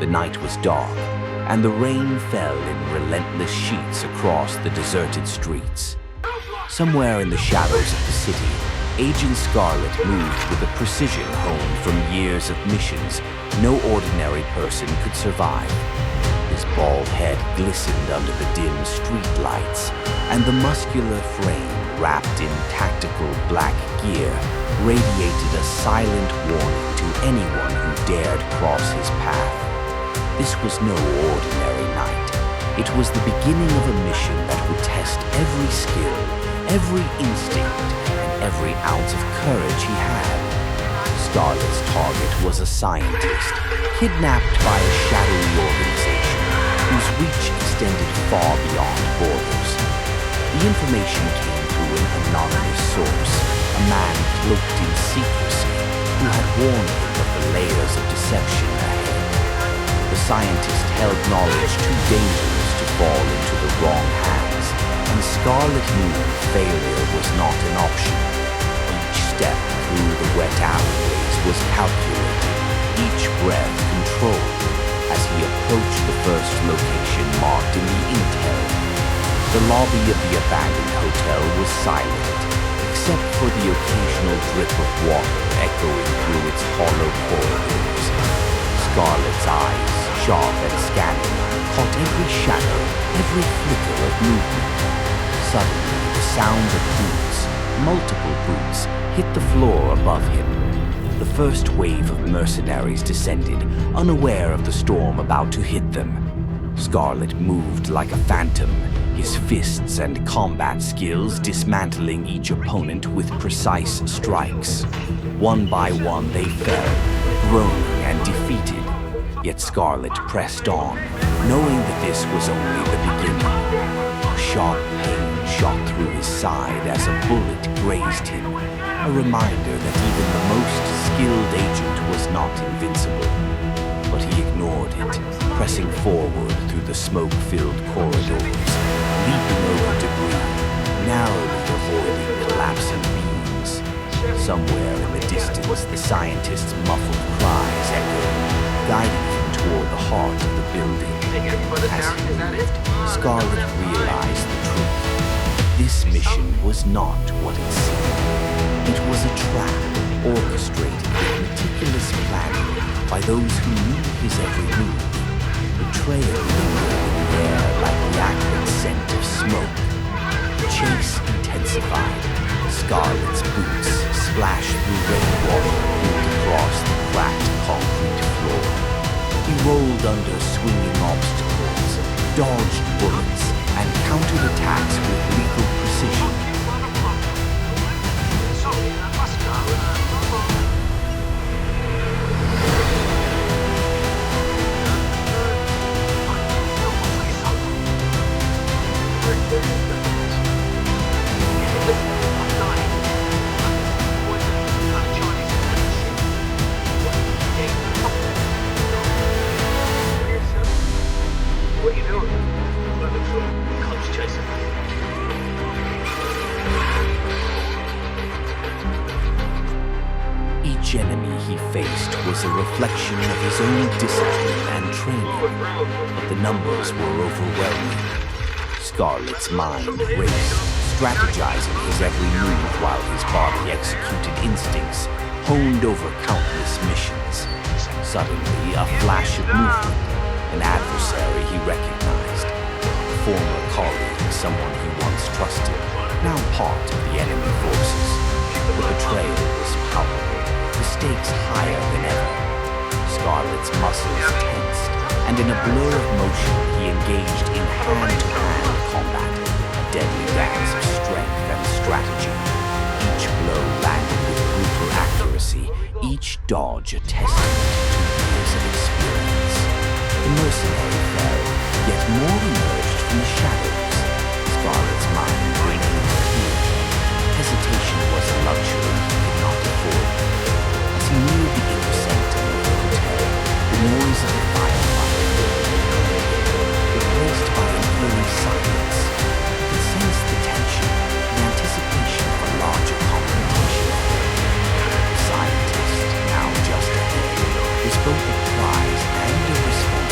The night was dark, and the rain fell in relentless sheets across the deserted streets. Somewhere in the shadows of the city, Agent Scarlet moved with a precision honed from years of missions no ordinary person could survive. His bald head glistened under the dim street lights, and the muscular frame, wrapped in tactical black gear, radiated a silent warning to anyone who dared cross his path. This was no ordinary night. It was the beginning of a mission that would test every skill, every instinct, and every ounce of courage he had. Scarlet's target was a scientist, kidnapped by a shadowy organization whose reach extended far beyond borders. The information came through an anonymous source, a man cloaked in secrecy who had warned him of the layers of deception ahead. The scientist held knowledge too dangerous to fall into the wrong hands, and Scarlet knew failure was not an option. Each step through the wet alleyways was calculated, each breath controlled. As he approached the first location marked in the intel, the lobby of the abandoned hotel was silent, except for the occasional drip of water echoing through its hollow corridors. Scarlet's eyes, sharp and scanning, caught every shadow, every flicker of movement. Suddenly, the sound of boots, multiple boots, hit the floor above him. The first wave of mercenaries descended, unaware of the storm about to hit them. Scarlet moved like a phantom, his fists and combat skills dismantling each opponent with precise strikes. One by one they fell, groaning and defeated. Yet Scarlet pressed on, knowing that this was only the beginning. A sharp pain shot through his side as a bullet grazed him, a reminder that even the most skilled agent was not invincible. But he ignored it, pressing forward through the smoke-filled corridors, leaping over debris, narrowly avoiding collapsing beams. Somewhere in the distance, the scientist's muffled cries echoed, guiding him toward the heart of the building. As he moved, Scarlet realized the truth. This mission was not what it seemed. It was a trap orchestrated with meticulous planning by those who knew his every move. The trail lingered in the air like the acrid scent of smoke. The chase intensified. Scarlet's boots splashed through rainwater pulled across the cracked concrete floor. He rolled under swinging obstacles, dodged bullets, and countered attacks with lethal precision. What are you doing? Running from cops chasing me. Each enemy he faced was a reflection of his own discipline and training, but the numbers were overwhelming. Scarlet's mind raced, strategizing his every move while his body executed instincts honed over countless missions. Suddenly, a flash of movement, an adversary he recognized, a former colleague, someone he once trusted, now part of the enemy forces. The betrayal was palpable, the stakes higher than ever. Scarlet's muscles tensed, and in a blur of motion he engaged in hand-to-hand combat, a deadly dance of strength and strategy. Each blow landed with brutal accuracy, each dodge a testament to years of experience. The mercenary fell, yet more emerged from the shadows. Scarlet's mind remained clear. Hesitation was a luxury he could not afford. As he neared the intersection of the hotel, the noise of the firefight replaced by an eerie silence. He could sense the tension, the anticipation of a larger confrontation. The scientist, now just ahead, was both a prize and a responsibility.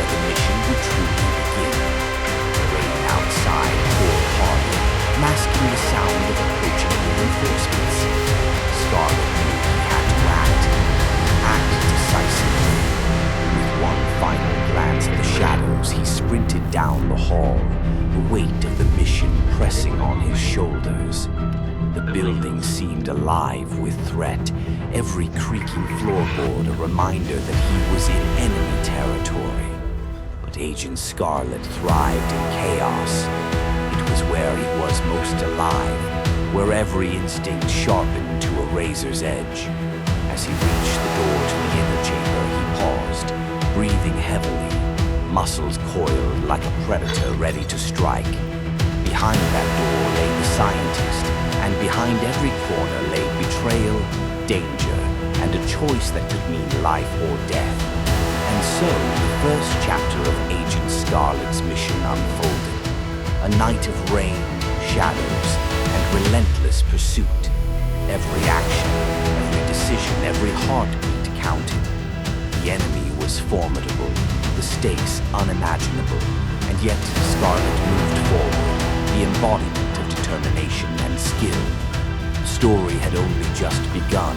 where the mission would truly begin. The rain outside poured harder, masking the sound of approaching reinforcements. Scarlet knew he had to act decisively. With one final glance at the shadows, he sprinted down the hall, the weight of the mission pressing on his shoulders. The building seemed alive with threat, every creaking floorboard a reminder that he was in enemy territory. But Agent Scarlet thrived in chaos. It was where he was most alive, where every instinct sharpened to a razor's edge. As he reached the door to the inner chamber, he paused, breathing heavily, muscles coiled like a predator ready to strike. Behind that door lay the scientist, and behind every corner lay betrayal, danger, and a choice that could mean life or death. And so, the first chapter of Agent Scarlet's mission unfolded. A night of rain, shadows, and relentless pursuit. Every action, every decision, every heartbeat counted. The enemy was formidable, the stakes unimaginable, and yet Scarlet moved forward, the embodiment of determination and skill. The story had only just begun,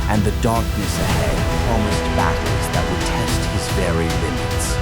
and the darkness ahead promised battles that would test his very limits.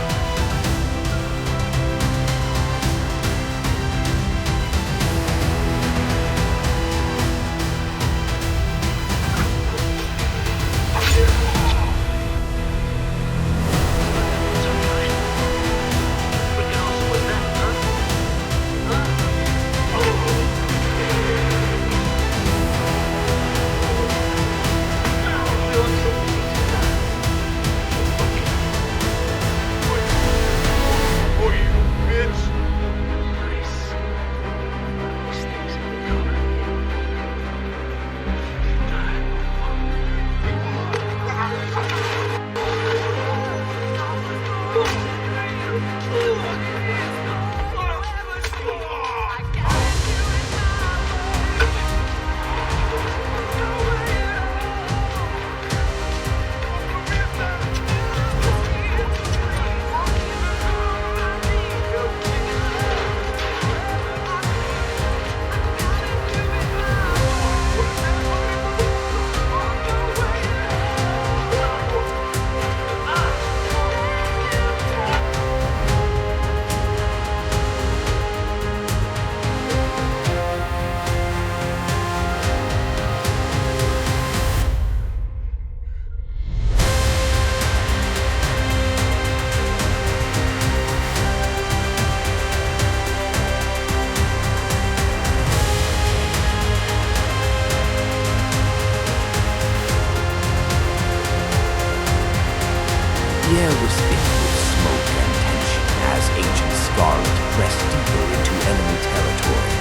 The air was thick with smoke and tension as Agent Scarlet pressed deeper into enemy territory.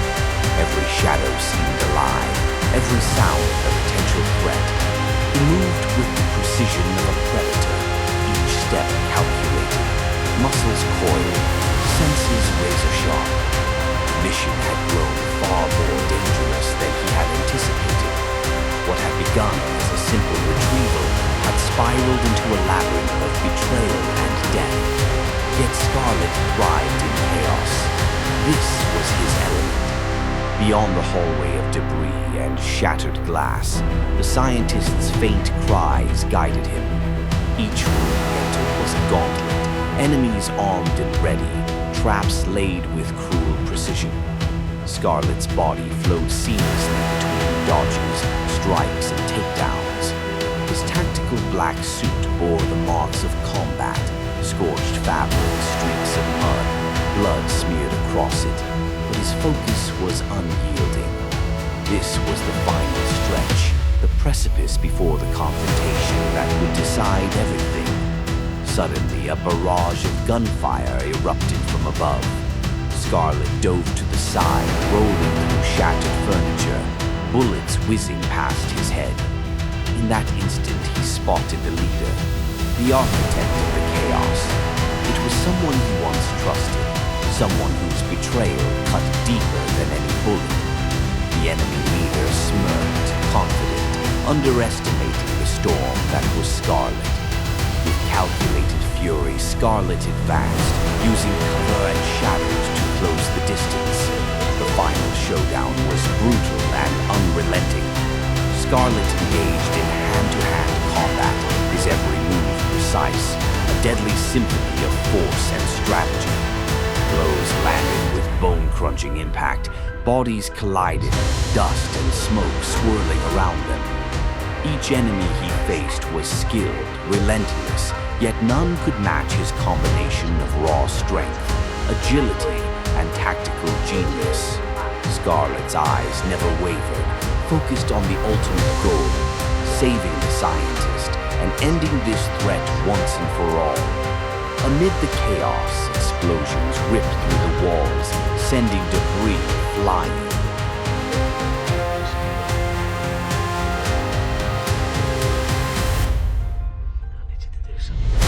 Every shadow seemed alive, every sound a potential threat. He moved with the precision of a predator, each step calculated, muscles coiled, senses razor-sharp. The mission had grown far more dangerous than he had anticipated. What had begun as a simple retrieval had spiraled into a labyrinth of betrayal and death. Yet Scarlet thrived in chaos. This was his element. Beyond the hallway of debris and shattered glass, the scientist's faint cries guided him. Each room he entered was a gauntlet, enemies armed and ready, traps laid with cruel precision. Scarlet's body flowed seamlessly between dodges, strikes, and takedowns. His tactical black suit bore the marks of combat, scorched fabric, streaks of mud, blood smeared across it, but his focus was unyielding. This was the final stretch, the precipice before the confrontation that would decide everything. Suddenly, a barrage of gunfire erupted from above. Scarlet dove to the side, rolling through shattered furniture, bullets whizzing past his head. In that instant, he spotted the leader, the architect of the chaos. It was someone he once trusted, someone whose betrayal cut deeper than any bullet. The enemy leader smirked, confident, underestimating the storm that was Scarlet. With calculated fury fury, Scarlet advanced, using cover and shadows to close the distance. The final showdown was brutal and unrelenting. Scarlet engaged in hand-to-hand combat, his every move precise, a deadly symphony of force and strategy. Blows landed with bone-crunching impact, bodies collided, dust and smoke swirling around them. Each enemy he faced was skilled, relentless, yet none could match his combination of raw strength, agility, and tactical genius. Scarlet's eyes never wavered, focused on the ultimate goal, saving the scientist and ending this threat once and for all. Amid the chaos, explosions ripped through the walls, sending debris flying. I need you to do something.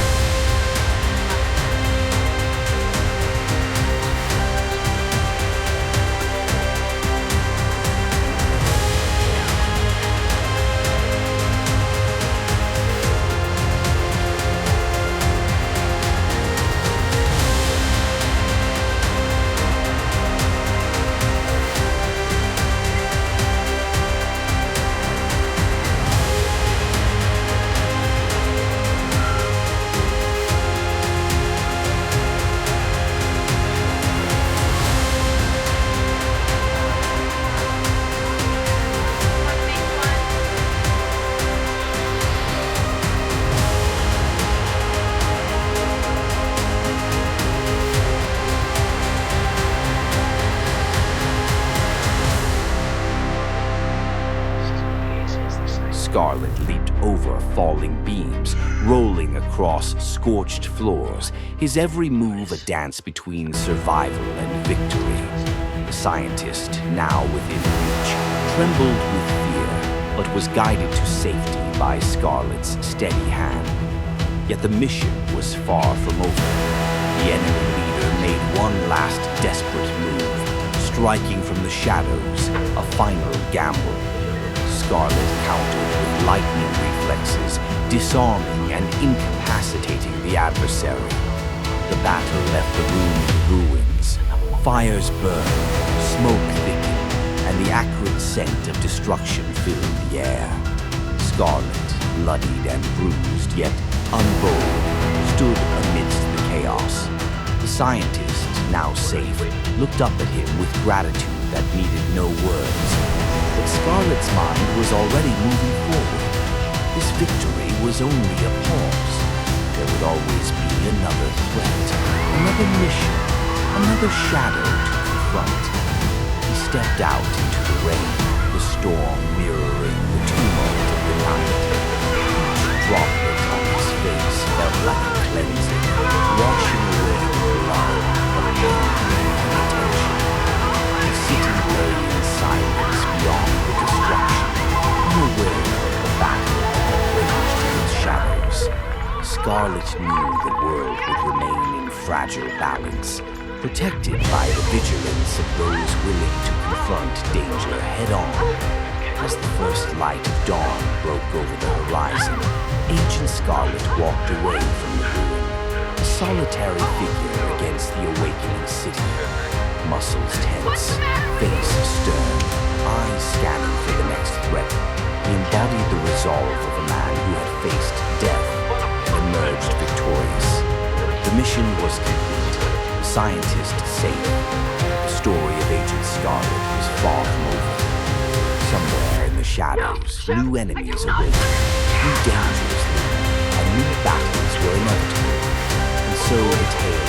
Scarlet leaped over falling beams, rolling across scorched floors, his every move a dance between survival and victory. The scientist, now within reach, trembled with fear, but was guided to safety by Scarlet's steady hand. Yet the mission was far from over. The enemy leader made one last desperate move, striking from the shadows, a final gamble. Scarlet countered with lightning reflexes, disarming and incapacitating the adversary. The battle left the room in ruins. Fires burned, smoke thickened, and the acrid scent of destruction filled the air. Scarlet, bloodied and bruised, yet unbold, stood amidst the chaos. The scientist, now safe, looked up at him with gratitude that needed no words. But Scarlet's mind was already moving forward. This victory was only a pause. There would always be another threat, another mission, another shadow to confront. He stepped out into the rain, the storm mirroring the tumult of the night. Each droplet on his face felt like a cleansing, washing away the blood of pain and attention. The city lay in silence beyond the destruction, unaware of the battle that raged in its shadows. Scarlet knew the world would remain in fragile balance, protected by the vigilance of those willing to confront danger head-on. As the first light of dawn broke over the horizon, Agent Scarlet walked away from the ruin, a solitary figure against the awakening city. Muscles tense, face stern, eyes scanning for the next threat, he embodied the resolve of a man who had faced death and emerged victorious. The mission was complete, the scientist safe. The story of Agent Scarlet was far from over. Somewhere in the shadows, new enemies awaited, new dangers loomed, and new battles were inevitable. And so the tale